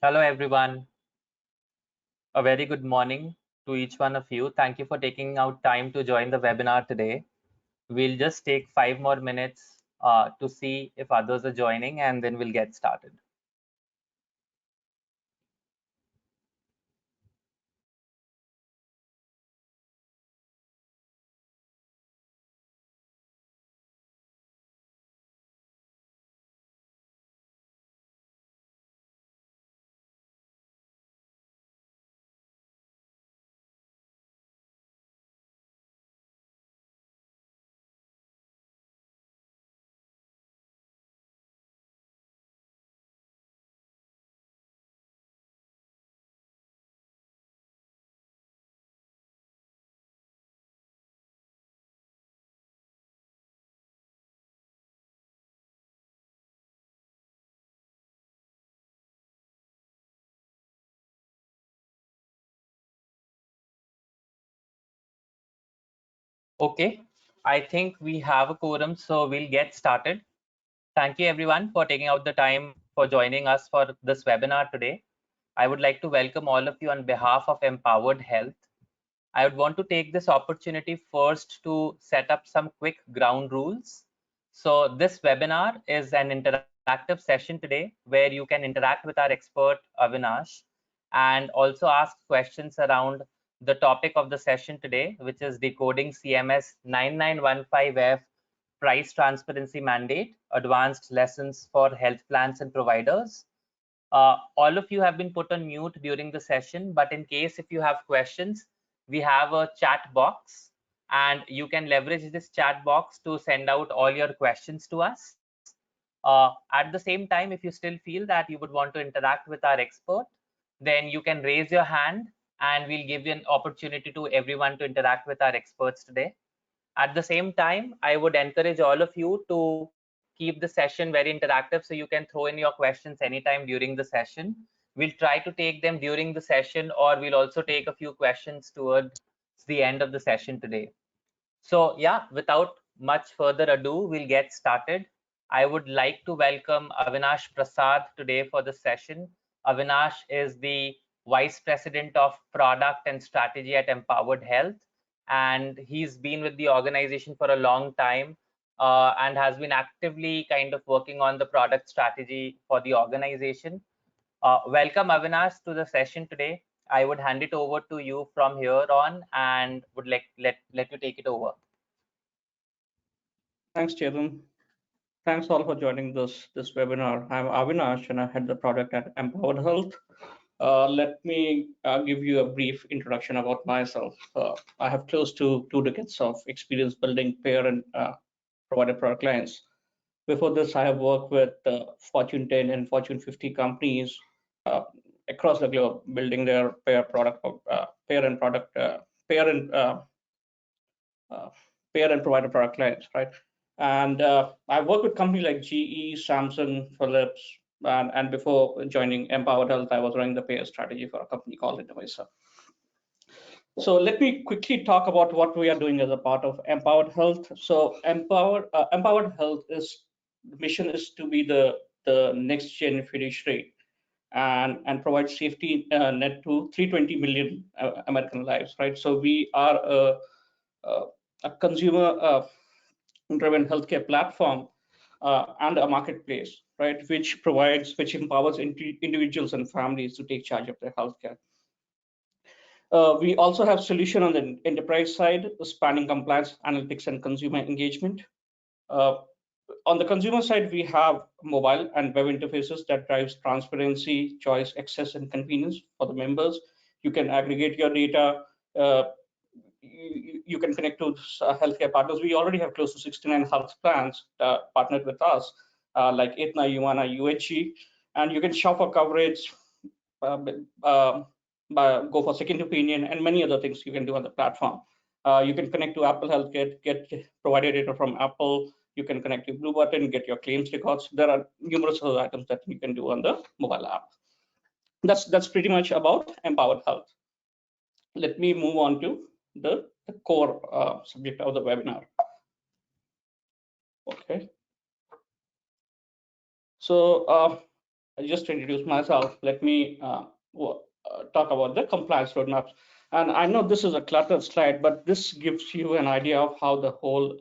Hello, everyone. A very good morning to each one of you. Thank you for taking out time to join the webinar today. We'll just take 5 more minutes to see if others are joining, and then we'll get started. Okay, I think we have a quorum, so we'll get started. Thank you, everyone, for taking out the time for joining us for this webinar today. I would like to welcome all of you on behalf of Empowered Health. I would want to take this opportunity first to set up some quick ground rules. So this webinar is an interactive session today where you can interact with our expert Avinash and also ask questions around the topic of the session today, which is Decoding CMS 9915F Price Transparency Mandate, Advanced Lessons for Health Plans and Providers. All of you have been put on mute during the session, but in case if you have questions, we have a chat box and you can leverage this chat box to send out all your questions to us. At the same time, if you still feel that you would want to interact with our expert, then you can raise your hand and we'll give you an opportunity to everyone to interact with our experts today. At the same time, I would encourage all of you to keep the session very interactive so you can throw in your questions anytime during the session. We'll try to take them during the session, or we'll also take a few questions towards the end of the session today. So yeah, without much further ado, we'll get started. I would like to welcome Avinash Prasad today for the session. Avinash is the Vice President of Product and Strategy at Empowered Health, and he's been with the organization for a long time and has been actively kind of working on the product strategy for the organization. Welcome, Avinash, to the session today. I would hand it over to you from here on and would let you take it over. Thanks, Chetan. Thanks all for joining this webinar. I'm Avinash and I head the product at Empowered Health. Let me give you a brief introduction about myself. I have close to 2 decades of experience building payer and provider product lines. Before this, I have worked with Fortune 10 and Fortune 50 companies uh, across the globe, building their payer product, payer and product, payer and payer and provider product lines, right? And I worked with companies like GE, Samsung, Philips, and before joining Empowered Health, I was running the payer strategy for a company called Innovisa. So let me quickly talk about what we are doing as a part of Empowered Health. So Empowered Health is the mission is to be the next gen fiduciary and provide safety net to 320 million American lives, right? So we are a consumer driven healthcare platform and a marketplace, right, which empowers individuals and families to take charge of their healthcare. We also have solution on the enterprise side, spanning compliance, analytics, and consumer engagement. Uh, on the consumer side, we have mobile and web interfaces that drives transparency, choice, access, and convenience for the members. You can aggregate your data. You can connect to healthcare partners. We already have close to 69 health plans partnered with us, like Aetna, Humana, UHG, and you can shop for coverage, uh, uh, go for second opinion, and many other things you can do on the platform. You can connect to Apple Health, get provider data from Apple. You can connect to Blue Button, get your claims records. There are numerous other items that you can do on the mobile app. That's pretty much about Empowered Health. Let me move on to the core subject of the webinar. Okay. So just to introduce myself, let me talk about the compliance roadmaps. And I know this is a cluttered slide, but this gives you an idea of how the whole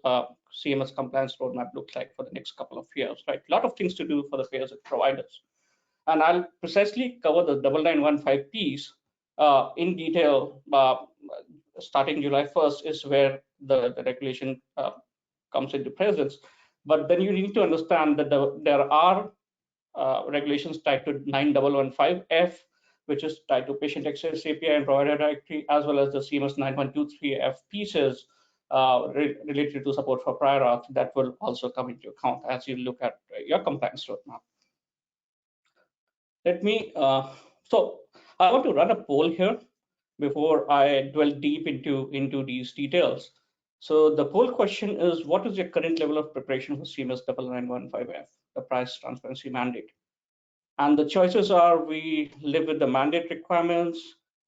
CMS compliance roadmap looks like for the next couple of years, right? A lot of things to do for the payers and providers. And I'll precisely cover the 9915 piece in detail. Starting July 1st is where the regulation comes into presence. But then you need to understand that there are regulations tied to 9115F, which is tied to patient access API and provider directory, as well as the CMS 9123F pieces related to support for prior auth that will also come into account as you look at your compliance roadmap. Let me, so I want to run a poll here before I dwell deep into these details. So the poll question is, what is your current level of preparation for CMS 9915F, the price transparency mandate? And the choices are: we live with the mandate requirements,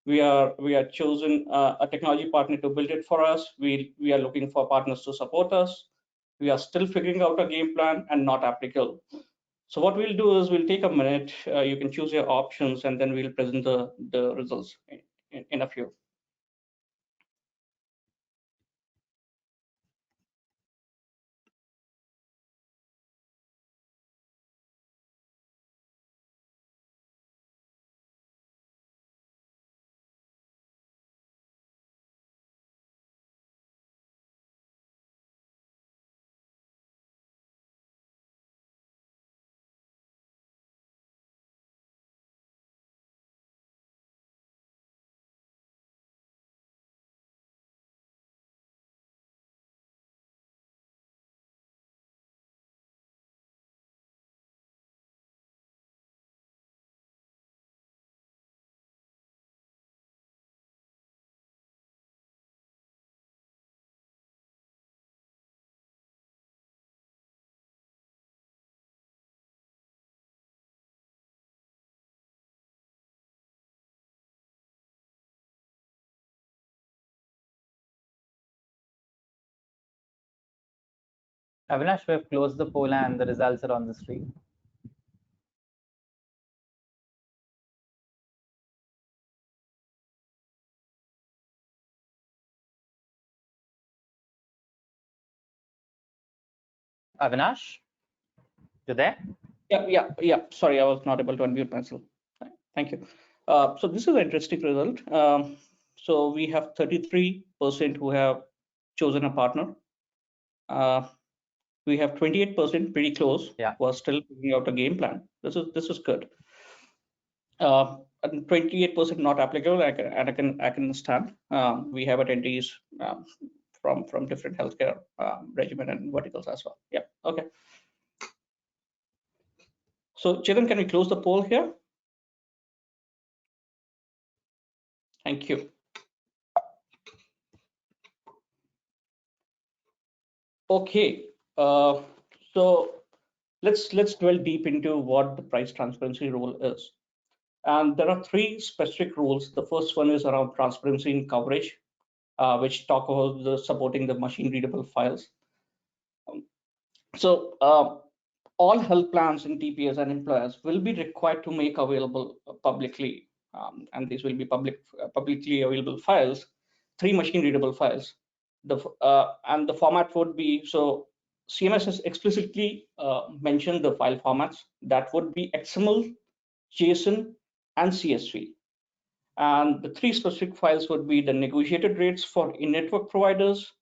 we are chosen a technology partner to build it for us, we are looking for partners to support us, we are still figuring out a game plan, and not applicable. So what we'll do is we'll take a minute, you can choose your options, and then we'll present the results in a few. Avinash, we have closed the poll and the results are on the screen. Avinash, you there? Yeah. Sorry, I was not able to unmute myself. Thank you. So this is an interesting result. So we have 33% who have chosen a partner. We have 28% pretty close, who are still figuring out a game plan. This is good. And 28% not applicable. I can understand. We have attendees from different healthcare regimen and verticals as well. Yeah. Okay. So Chetan, can we close the poll here? Thank you. Okay. So let's dwell deep into what the price transparency rule is. And there are three specific rules. The first one is around transparency in coverage, which talk about supporting the machine readable files. So all health plans and TPS and employers will be required to make available publicly, and these will be publicly available files, 3 machine readable files. And the format would be, so CMS has explicitly mentioned the file formats that would be XML, JSON, and CSV. And the 3 specific files would be the negotiated rates for in-network providers,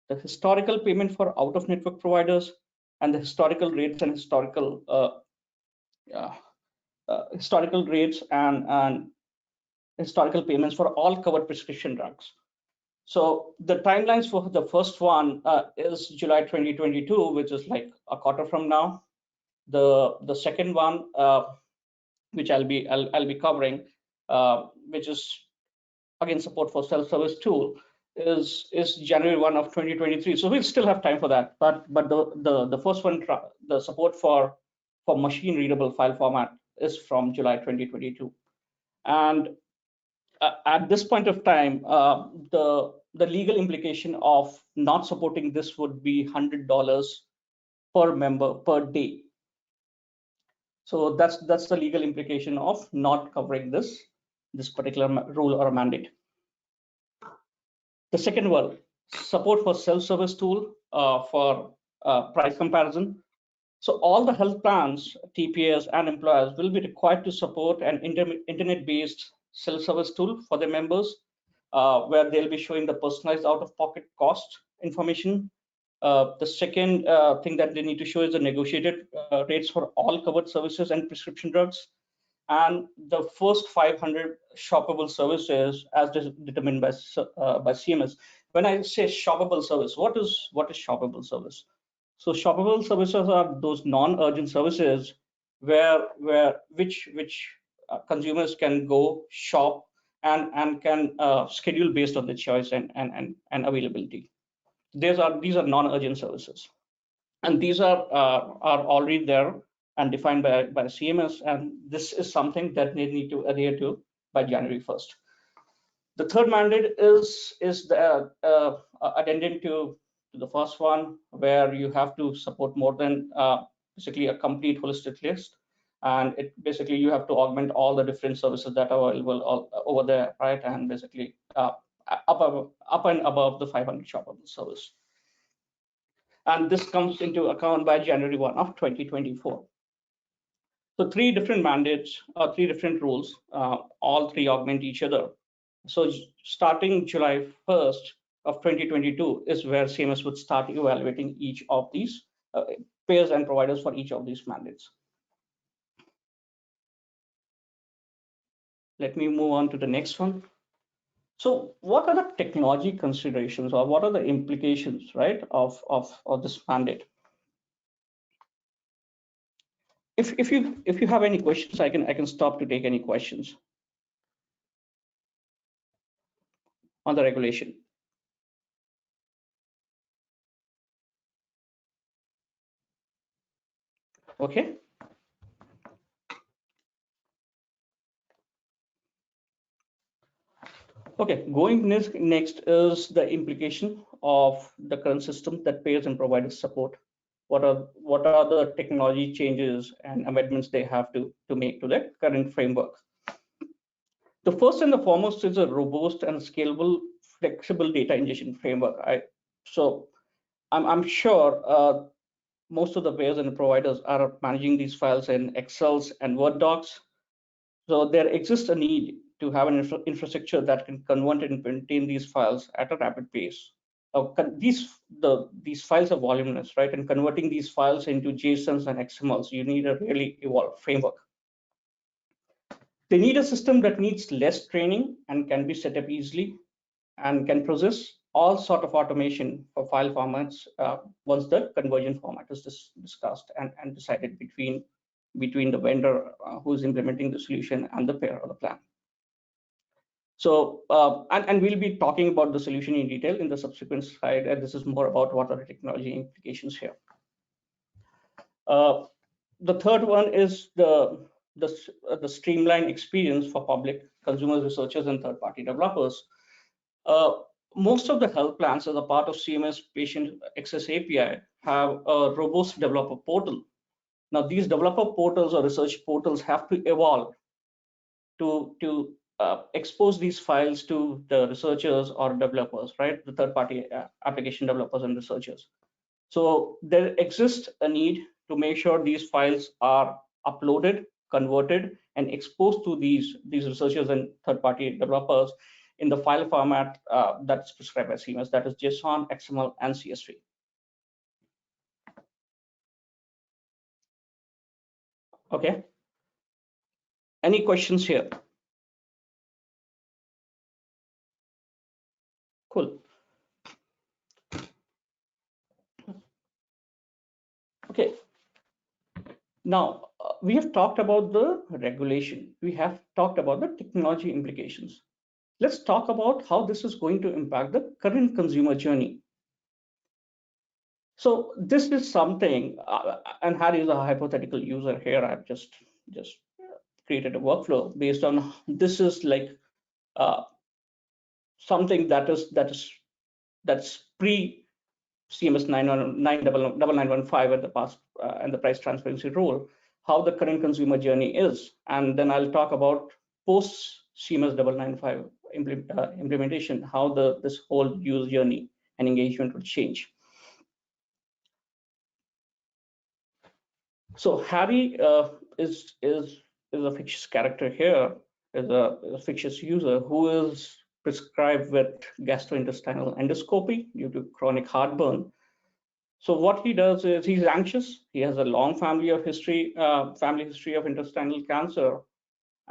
the historical payment for out-of-network providers, and the historical rates and historical rates and historical payments for all covered prescription drugs. So the timelines for the first one is July 2022, which is like a quarter from now. The second one, which I'll be covering, which is again support for self-service tool, is January 1 of 2023. So we'll still have time for that. But the first one, the support for machine readable file format, is from July 2022. And at this point of time, the legal implication of not supporting this would be $100 per member per day. So that's the legal implication of not covering this particular rule or mandate. The second one, support for self-service tool for price comparison. So all the health plans, TPAs, and employers will be required to support an internet-based self-service tool for their members, where they'll be showing the personalized out-of-pocket cost information. The second thing that they need to show is the negotiated rates for all covered services and prescription drugs. And the first 500 shoppable services as determined by CMS. When I say shoppable service, what is shoppable service? So shoppable services are those non-urgent services which consumers can go shop and can schedule based on the choice and availability. These are non-urgent services, and these are already there and defined by CMS, and this is something that they need to adhere to by January 1st. The third mandate is the addendum to the first one, where you have to support more than basically a complete holistic list, and it basically you have to augment all the different services that are available over there, right? And basically up and above the 500 shoppable service. And this comes into account by January 1 of 2024. So three different mandates, three different rules, all three augment each other. So starting July 1st of 2022 is where CMS would start evaluating each of these payers and providers for each of these mandates. Let me move on to the next one. So what are the technology considerations, or what are the implications, right, of this mandate? If you have any questions, I can stop to take any questions on the regulation. Okay. Okay, going next is the implication of the current system that payers and providers support. What are the technology changes and amendments they have to make to the current framework? The first and the foremost is a robust and scalable, flexible data ingestion framework. I'm sure most of the payers and providers are managing these files in Excels and Word docs. So there exists a need to have an infrastructure that can convert and maintain these files at a rapid pace. These files are voluminous, right? And converting these files into JSONs and XMLs, you need a really evolved framework. They need a system that needs less training and can be set up easily and can process all sort of automation for file formats once the conversion format is discussed and decided between the vendor who is implementing the solution and the payer or the plan. So, and we'll be talking about the solution in detail in the subsequent slide, and this is more about what are the technology implications here. The third one is the streamlined experience for public, consumers, researchers, and third-party developers. Most of the health plans as a part of CMS Patient Access API have a robust developer portal. Now, these developer portals or research portals have to evolve to expose these files to the researchers or developers, right? The third-party application developers and researchers. So there exists a need to make sure these files are uploaded, converted, and exposed to these researchers and third-party developers in the file format that's prescribed by CMS, that is JSON, XML, and CSV. Okay. Any questions here? Cool. Okay. Now, we have talked about the regulation. We have talked about the technology implications. Let's talk about how this is going to impact the current consumer journey. So this is something, and Harry is a hypothetical user here. I've just created a workflow based on this is like something that's pre CMS 99915 at the past and the price transparency rule. how the current consumer journey is, and then I'll talk about post CMS 995 implementation, how this whole user journey and engagement will change. So Harry is a fictitious character here, is a fictitious user who is prescribed with gastrointestinal endoscopy due to chronic heartburn. So what he does is he's anxious. He has a long family history of intestinal cancer,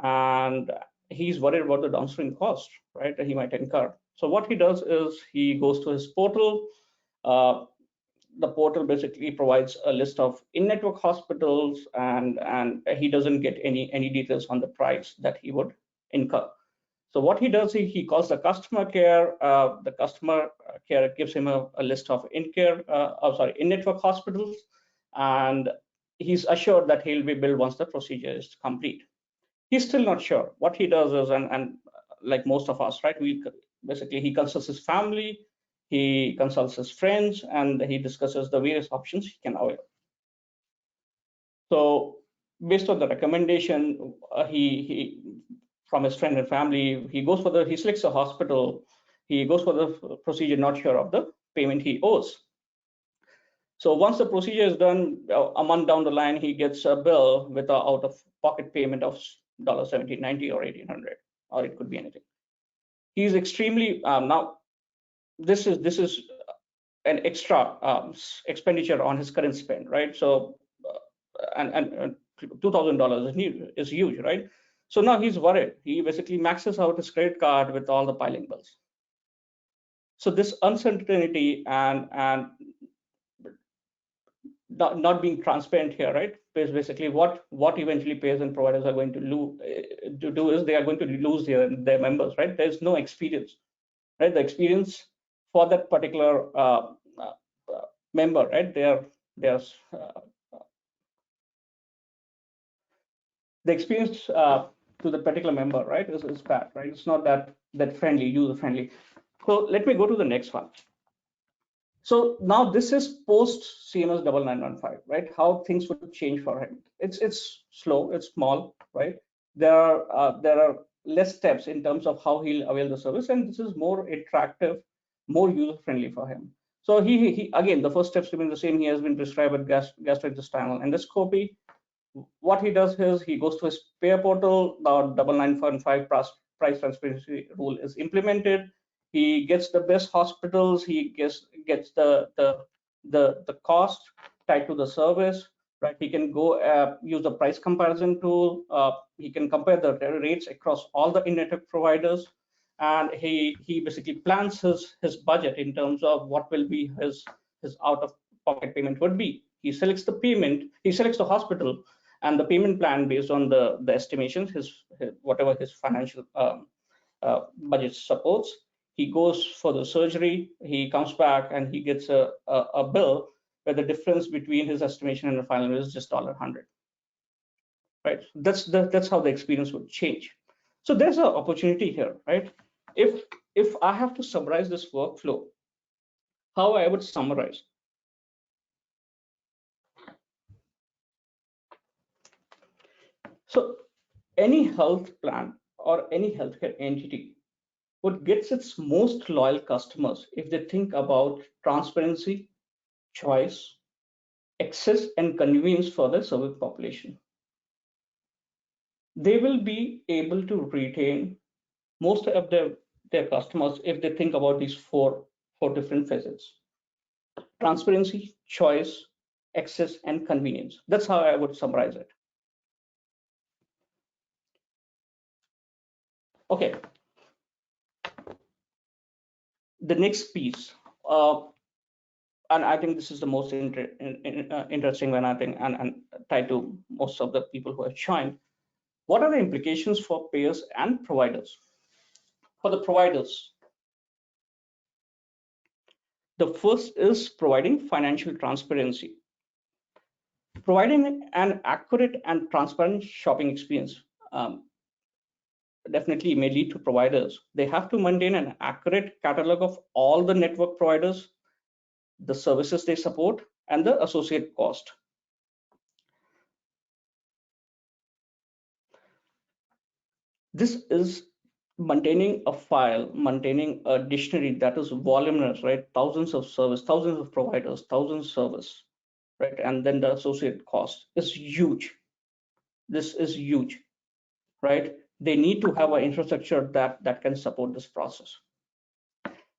and he's worried about the downstream cost, right, that he might incur. So what he does is he goes to his portal. Uh, the portal basically provides a list of in-network hospitals, and he doesn't get any details on the price that he would incur. So what he does, he calls the customer care. The customer care gives him a list of in-network hospitals, and he's assured that he'll be billed once the procedure is complete. He's still not sure. What he does is, and like most of us, right, he consults his family, he consults his friends, and he discusses the various options he can avail. So based on the recommendation, he from his friend and family, he selects a hospital, he goes for the procedure, not sure of the payment he owes. So once the procedure is done, a month down the line, he gets a bill with an out-of-pocket payment of $17.90 or $1,800, or it could be anything. He's extremely now. This is an extra expenditure on his current spend, right? So, and $2,000 is huge, right? So now he's worried. He basically maxes out his credit card with all the piling bills. So this uncertainty and not being transparent here, right? Because basically what eventually payers and providers are going to do is they are going to lose their members, right? There's no experience, right? The experience for that particular member, right? There's the experience to the particular member, right, is bad, right? It's not that friendly, user friendly. So let me go to the next one. So now this is post CMS 9915, right? How things would change for him. It's slow, it's small, right? There are less steps in terms of how he'll avail the service, and this is more attractive, more user friendly for him. So he again, the first steps remain the same. He has been prescribed with gastrointestinal endoscopy. What he does is he goes to his payer portal. The 9915 price transparency rule is implemented. He gets the best hospitals. He gets the cost tied to the service. Right, he can go use the price comparison tool. He can compare the rates across all the in-network providers, and he basically plans his budget in terms of what will be his out-of-pocket payment would be. He selects the payment. He selects the hospital and the payment plan based on the estimations, whatever his financial budget supports. He goes for the surgery. He comes back and he gets a bill where the difference between his estimation and the final is just $100. Right. That's how the experience would change. So there's an opportunity here, right? If I have to summarize this workflow, how I would summarize. So any health plan or any healthcare entity would get its most loyal customers if they think about transparency, choice, access, and convenience for the service population. They will be able to retain most of their customers if they think about these four different phases: transparency, choice, access, and convenience. That's how I would summarize it. Okay, the next piece, and I think this is the most interesting one, I think, and tied to most of the people who have joined. What are the implications for payers and providers? For the providers, the first is providing financial transparency. Providing an accurate and transparent shopping experience definitely may lead to providers. They have to maintain an accurate catalog of all the network providers, the services they support, and the associate cost. This is maintaining a file, maintaining a dictionary that is voluminous, right? Thousands of service, thousands of providers, thousands of service, right? And then the associated cost is huge. This is huge, right? They need to have an infrastructure that can support this process.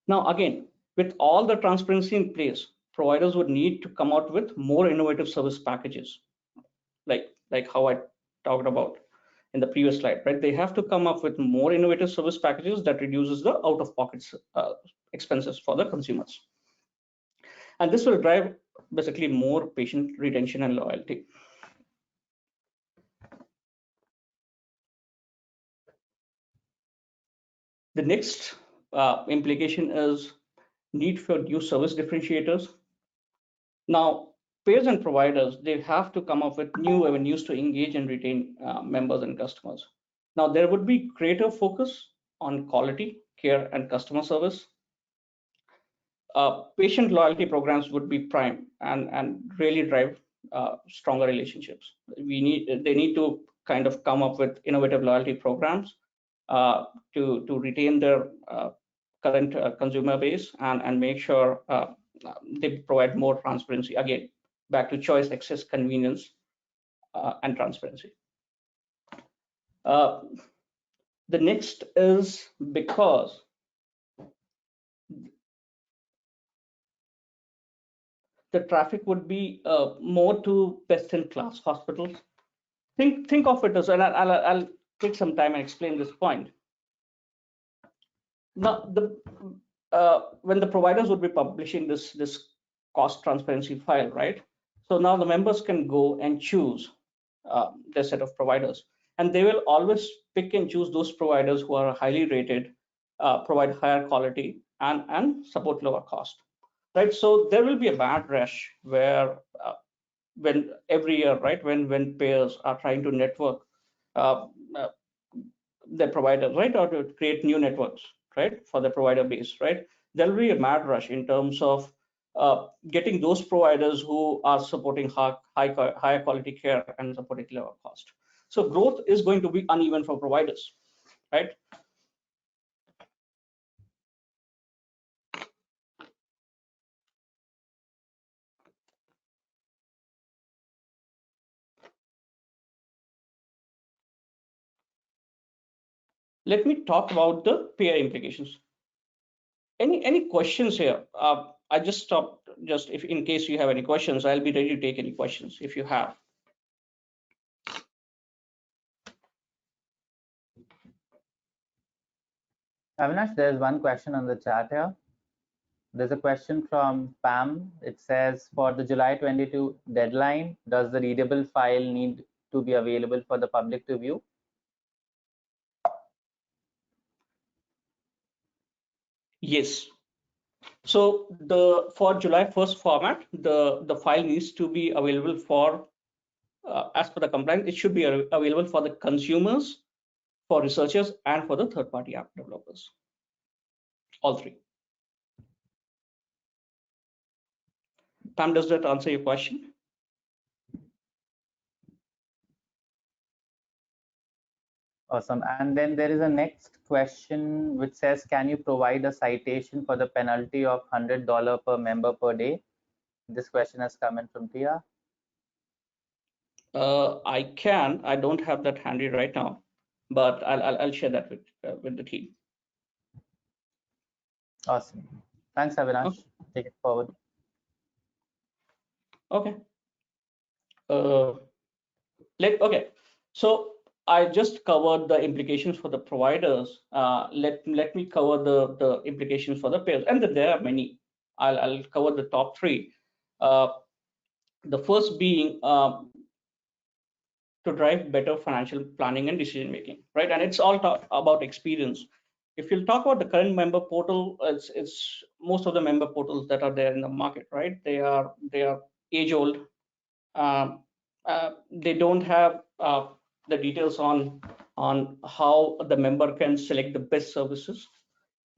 Now, again, with all the transparency in place, providers would need to come out with more innovative service packages, like how I talked about in the previous slide, right? They have to come up with more innovative service packages that reduces the out-of-pocket expenses for the consumers. And this will drive basically more patient retention and loyalty. The next implication is need for new service differentiators. Now, payers and providers, they have to come up with new avenues to engage and retain members and customers. Now, there would be greater focus on quality, care, and customer service. Patient loyalty programs would be prime and really drive stronger relationships. They need to kind of come up with innovative loyalty programs to retain their current consumer base and make sure they provide more transparency. Again, back to choice, access, convenience, and transparency. The next is because the traffic would be more to best-in-class hospitals. Think of it as, and I'll take some time and explain this point. Now, when the providers would be publishing this cost transparency file, right? So now the members can go and choose their set of providers, and they will always pick and choose those providers who are highly rated, provide higher quality, and support lower cost, right? So there will be a bad rush where when every year, right, when payers are trying to network uh, uh, their providers, right, or to create new networks, right, for the provider base, right, there'll be a mad rush in terms of getting those providers who are supporting higher quality care and supporting lower cost. So growth is going to be uneven for providers, right? Let me talk about the payer implications. Any questions here? I just stopped, just if in case you have any questions, I'll be ready to take any questions if you have. Avinash, there's one question on the chat here. There's a question from Pam. It says, for the July 22 deadline, does the readable file need to be available for the public to view? Yes. So for July 1st format, the file needs to be available for, as per the compliance, it should be available for the consumers, for researchers, and for the third-party app developers. All three. Pam, does that answer your question? Awesome. And then there is a next question which says, can you provide a citation for the penalty of $100 per member per day? This question has come in from Tia. I can. I don't have that handy right now, but I'll share that with the team. Awesome. Thanks, Avinash. Okay. Take it forward. Okay. Okay. So I just covered the implications for the providers. Let me cover the implications for the payers, and there are many. I'll cover the top three. The first being to drive better financial planning and decision making, right? And it's all about experience. If you'll talk about the current member portal, it's most of the member portals that are there in the market, right? They are age old. They don't have the details on how the member can select the best services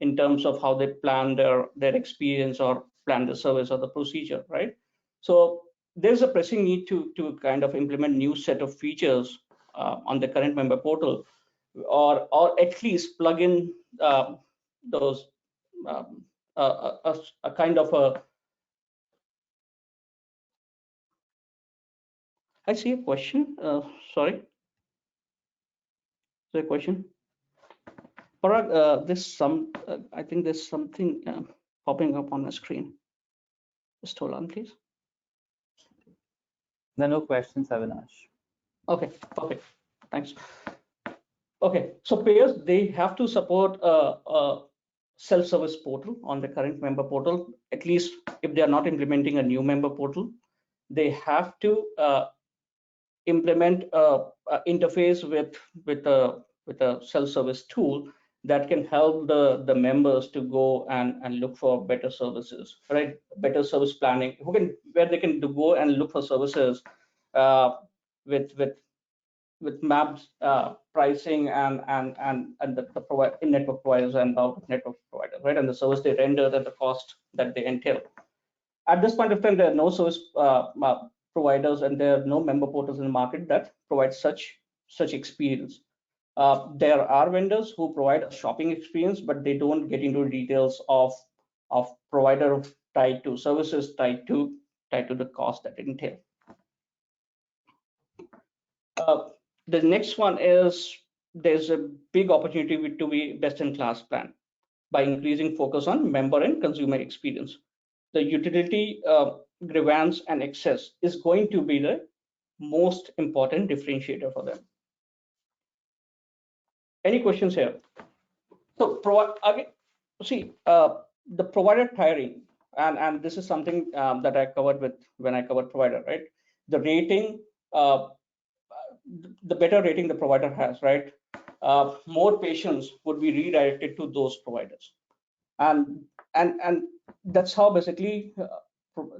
in terms of how they plan their experience or plan the service or the procedure, right? So there's a pressing need to kind of implement new set of features on the current member portal or at least plug in those a kind of a. I see a question. Sorry, is there a question? Parag, I think there's something popping up on the screen. Just hold on, please. There are no questions, Avinash. Okay, perfect. Thanks. Okay, so payers, they have to support a self-service portal on the current member portal. At least if they are not implementing a new member portal, they have to implement a interface with a self-service tool that can help the members to go and look for better services, right? Better service planning, where they can go and look for services uh, with mapped pricing and the in-network providers and out-of-network providers, right? And the service they render and the cost that they entail. At this point of time, there are no service providers and there are no member portals in the market that provide such experience. There are vendors who provide a shopping experience, but they don't get into details of provider tied to services tied to the cost that it entails. The next one is there's a big opportunity to be best in class plan by increasing focus on member and consumer experience. The utility, grievance, and access is going to be the most important differentiator for them. Any questions here? So again, see the provider tiering, and this is something that I covered when I covered provider, right? The rating, the better rating the provider has, right? More patients would be redirected to those providers, and that's how basically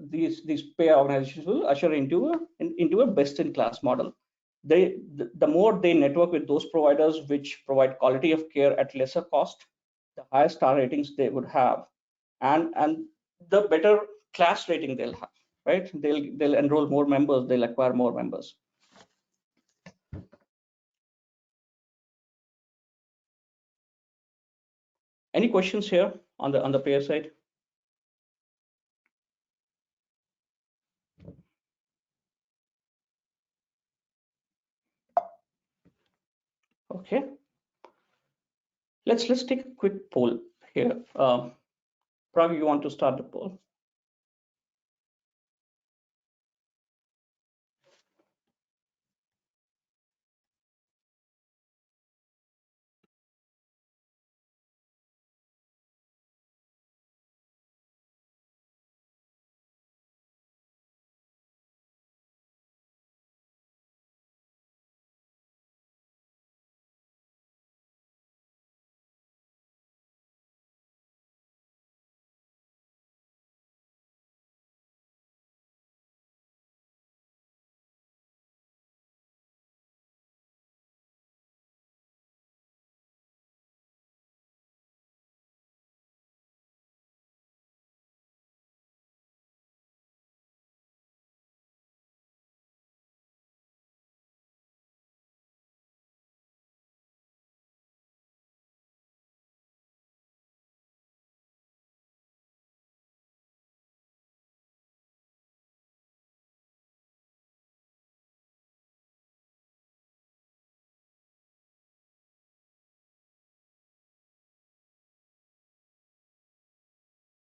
these payer organizations will usher into a best-in-class model. The more they network with those providers which provide quality of care at lesser cost, the higher star ratings they would have, and the better class rating they'll have, right? They'll enroll more members, they'll acquire more members. Any questions here on the payer side? Okay, let's take a quick poll here. Prag, you want to start the poll?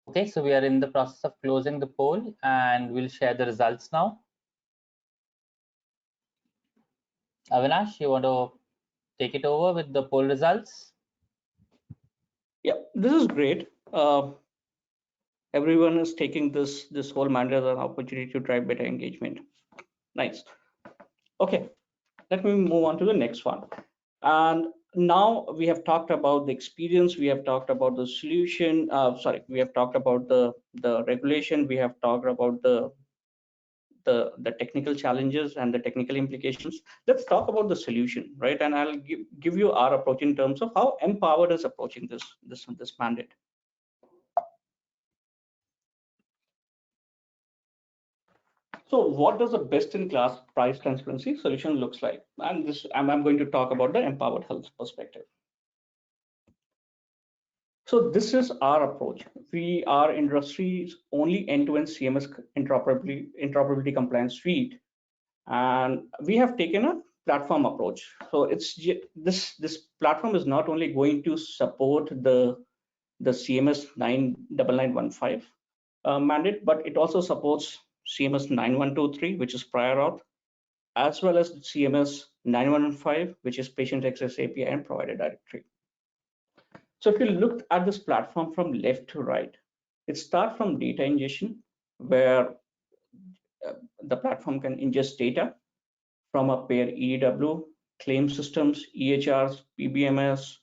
Okay, so we are in the process of closing the poll and we'll share the results now. Avinash, you want to take it over with the poll results? Yeah, this is great. Everyone is taking this whole matter as an opportunity to drive better engagement. Nice. Okay, let me move on to the next one. And now we have talked about the experience, we have talked about the solution, we have talked about the regulation, we have talked about the technical challenges and the technical implications. Let's talk about the solution, right? And I'll give you our approach in terms of how Empowered is approaching this mandate. So what does a best-in-class price transparency solution looks like? And this, I'm going to talk about the empowered health perspective. So this is our approach. We are industry's only end-to-end CMS interoperability compliance suite, and we have taken a platform approach. So this platform is not only going to support the CMS 99915 mandate, but it also supports CMS 9123, which is prior auth, as well as CMS 9115, which is patient access API and provider directory. So if you look at this platform from left to right, it starts from data ingestion, where the platform can ingest data from a pair EW, claim systems, EHRs, PBMS,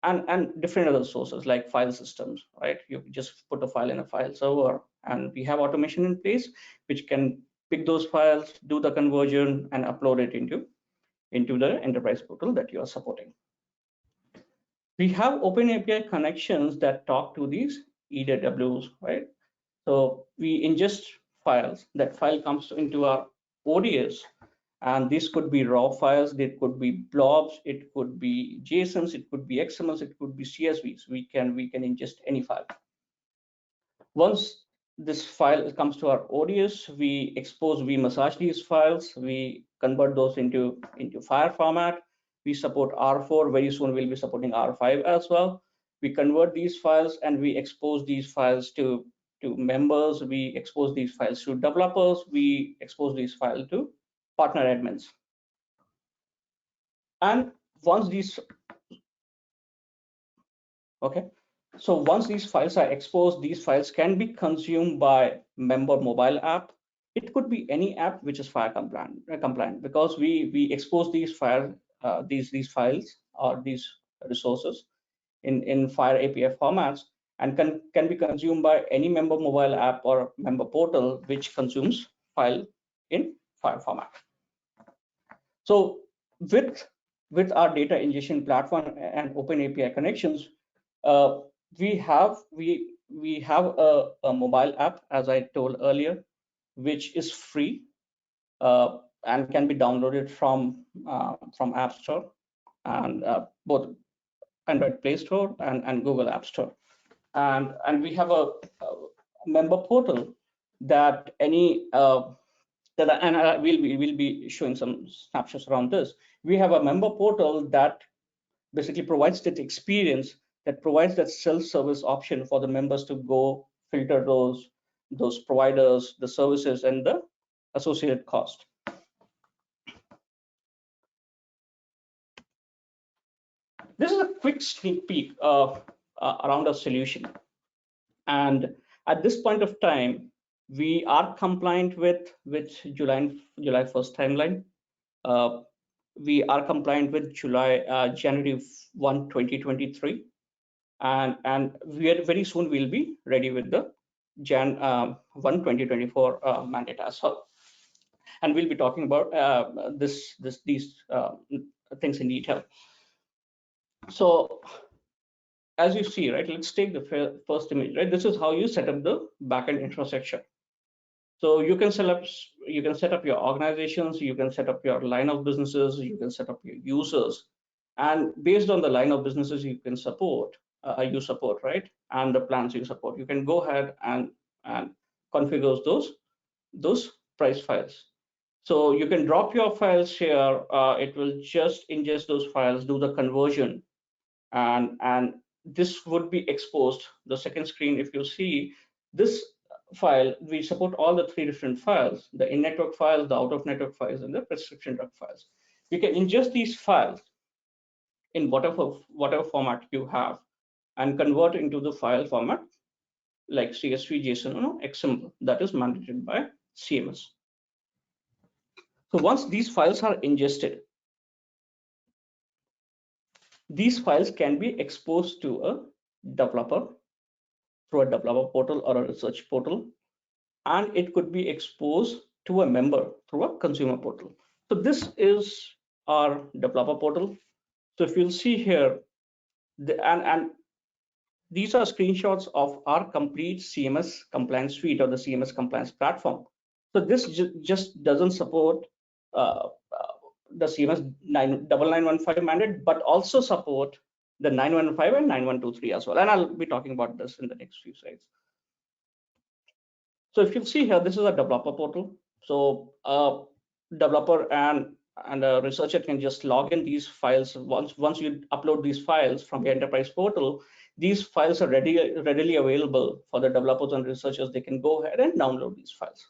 and different other sources like file systems, right? You just put a file in a file server, and we have automation in place which can pick those files, do the conversion, and upload it into the enterprise portal that you are supporting. We have open API connections that talk to these EWs, right? So we ingest files. That file comes into our ODS, and these could be raw files, they could be blobs, it could be JSONs, it could be XMLs, it could be CSVs. We can ingest any file. Once this file comes to our ODS, we massage these files, we convert those into FHIR format. We support R4. Very soon we'll be supporting R5 as well. We convert these files and we expose these files to members. We expose these files to developers. We expose these files to partner admins. And once these So once these files are exposed, these files can be consumed by member mobile app. It could be any app which is FHIR compliant, because we expose these these files or these resources in FHIR API formats, and can be consumed by any member mobile app or member portal which consumes file in FHIR format. So with our data ingestion platform and open API connections, we have a mobile app, as I told earlier, which is free and can be downloaded from App Store, and both Android Play Store and Google App Store. And we have a member portal that we'll be showing some snapshots around this. We have a member portal that basically provides that experience, that provides that self-service option for the members to go filter those providers, the services, and the associated cost. This is a quick sneak peek around our solution. And at this point of time, we are compliant with July 1st timeline. We are compliant with January 1, 2023. And very soon we'll be ready with the Jan 1, 2024 mandate as well. And we'll be talking about these things in detail. So as you see, right, let's take the first image, right? This is how you set up the backend infrastructure. So you can set up your organizations, you can set up your line of businesses, you can set up your users, and based on the line of businesses you support, right, and the plans you support, you can go ahead and configure those price files. So you can drop your files here. It will just ingest those files, do the conversion, and this would be exposed. The second screen, if you see this file, we support all the three different files: the in-network files, the out-of-network files, and the prescription drug files. You can ingest these files in whatever format you have and convert into the file format like CSV, JSON, or XML that is mandated by CMS. So once these files are ingested, these files can be exposed to a developer through a developer portal or a research portal, and it could be exposed to a member through a consumer portal. So this is our developer portal. So if you'll see here, and these are screenshots of our complete CMS compliance suite or the CMS compliance platform. So this just doesn't support the CMS 9915 mandate, but also support the 9115 and 9123 as well. And I'll be talking about this in the next few slides. So if you see here, this is a developer portal. So a developer and a researcher can just log in these files. Once you upload these files from the enterprise portal, these files are readily available for the developers and researchers. They can go ahead and download these files.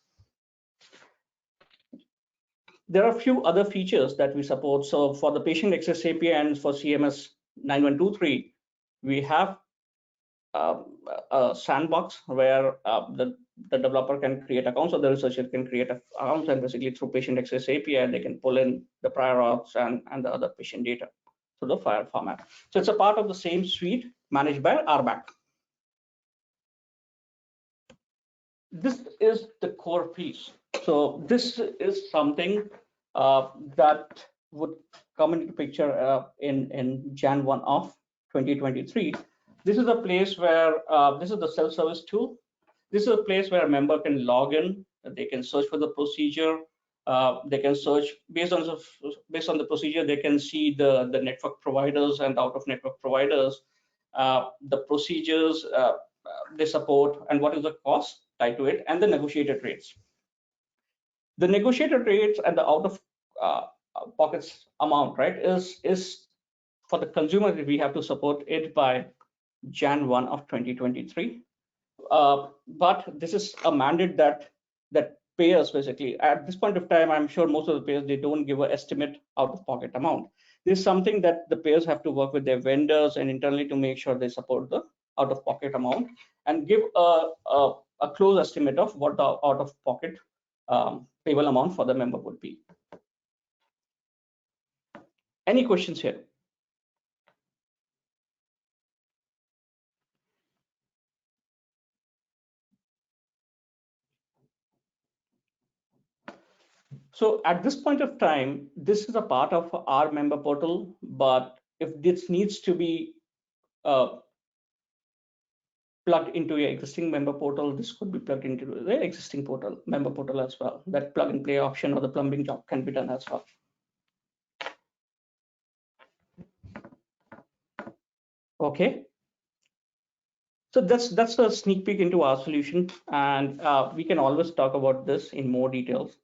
There are a few other features that we support. So for the patient access API and for CMS 9123, we have a sandbox where the developer can create accounts or the researcher can create accounts, and basically through patient access API, they can pull in the prior auths and the other patient data to the file format. So it's a part of the same suite managed by RBAC. This is the core piece. So this is something that would come into picture in Jan 1 of 2023. This is a place where this is the self-service tool. This is a place where a member can log in. They can search for the procedure. They can search based on the procedure. They can see the network providers and out of network providers, the procedures they support, and what is the cost tied to it, and the negotiated rates. The negotiated rates and the out of pockets amount, right, is for the consumer. We have to support it by Jan 1 of 2023. But this is a mandate that payers, basically at this point of time, I'm sure most of the payers, they don't give an estimate out of pocket amount. This is something that the payers have to work with their vendors and internally to make sure they support the out of pocket amount and give a close estimate of what the out of pocket payable amount for the member would be. Any questions here? So at this point of time, this is a part of our member portal, but if this needs to be plugged into your existing member portal, this could be plugged into the existing portal, member portal as well. That plug and play option or the plumbing job can be done as well. Okay. So that's a sneak peek into our solution, and we can always talk about this in more details.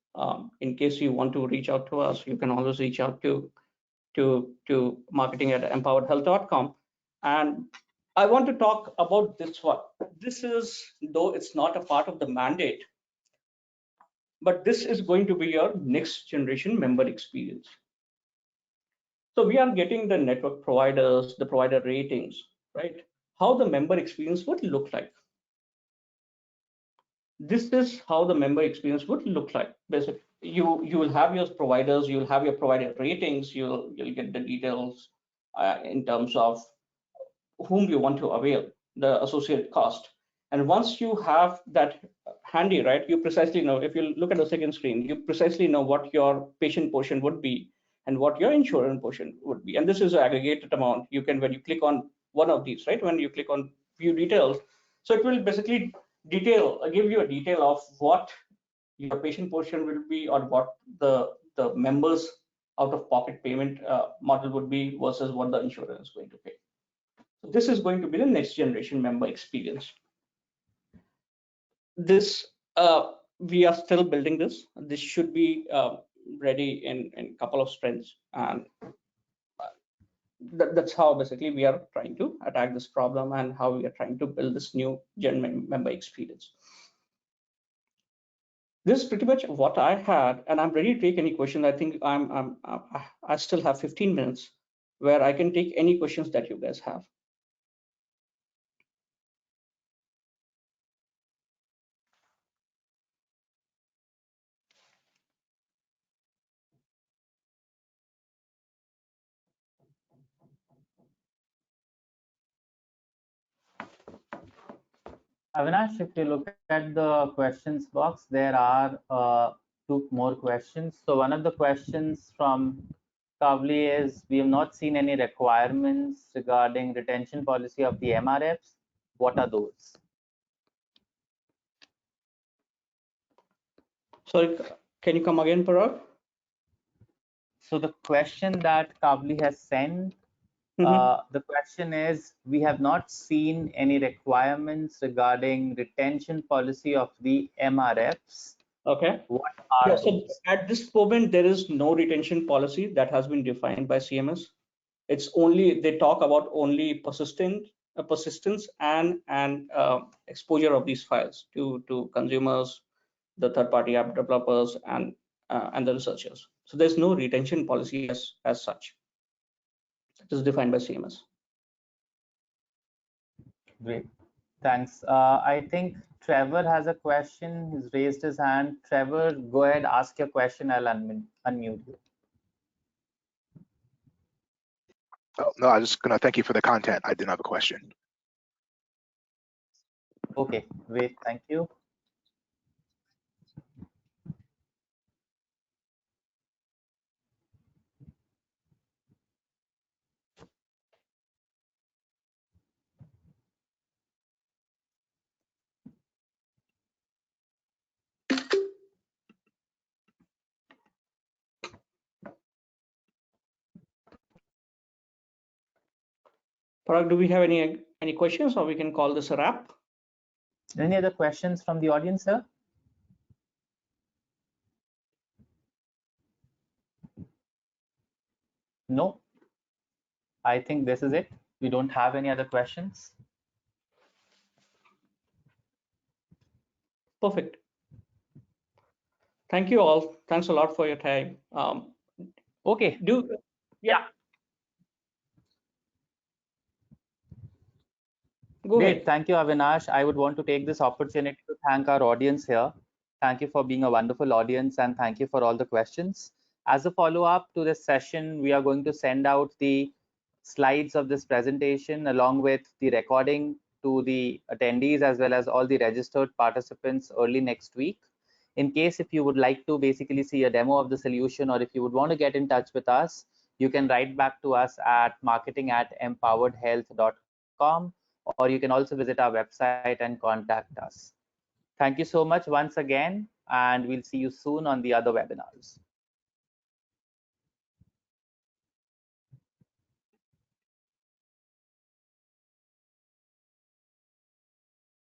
In case you want to reach out to us, you can always reach out to marketing@empoweredhealth.com. And I want to talk about this one. This is, though it's not a part of the mandate, but this is going to be your next generation member experience. So we are getting the network providers, the provider ratings, right? How the member experience would look like. This is how the member experience would look like. Basically, you will have your providers, you'll have your provider ratings, you'll get the details in terms of whom you want to avail, the associated cost. And once you have that handy, right, you precisely know, if you look at the second screen, you precisely know what your patient portion would be and what your insurance portion would be. And this is an aggregated amount. You can, when you click on one of these, right, when you click on view details, so it will basically give you a detail of what your patient portion will be or what the members out of pocket payment model would be versus what the insurer is going to pay. So this is going to be the next generation member experience. This we are still building this. This should be ready in a couple of sprints, and that's how basically we are trying to attack this problem and how we are trying to build this new gen member experience. This is pretty much what I had, and I'm ready to take any questions. I think I still have 15 minutes where I can take any questions that you guys have. Avinash, if you look at the questions box, there are two more questions. So one of the questions from Kavli is, we have not seen any requirements regarding retention policy of the MRFs. What are those? Sorry, can you come again, Parag? So the question that Kavli has sent, the question is, we have not seen any requirements regarding retention policy of the MRFs. Okay. What Yeah, are so those? at this moment, there is no retention policy that has been defined by CMS. It's only, they talk about only persistence and exposure of these files to consumers, the third-party app developers, and the researchers. So there's no retention policy as such. It is defined by CMS. Great. Thanks. I think Trevor has a question. He's raised his hand. Trevor, go ahead, ask your question. I'll unmute you. Oh, no, I was just gonna thank you for the content. I didn't have a question. Okay, great. Thank you. Parag, do we have any questions, or we can call this a wrap? Any other questions from the audience, sir? No, I think this is it. We don't have any other questions. Perfect. Thank you all. Thanks a lot for your time. Okay. Yeah. Go Great. ahead. Thank you, Avinash. I would want to take this opportunity to thank our audience here. Thank you for being a wonderful audience, and thank you for all the questions. As a follow-up to this session, we are going to send out the slides of this presentation along with the recording to the attendees as well as all the registered participants early next week. In case if you would like to basically see a demo of the solution, or if you would want to get in touch with us, you can write back to us at marketing@empoweredhealth.com, or you can also visit our website and contact us. Thank you so much once again, and we'll see you soon on the other webinars.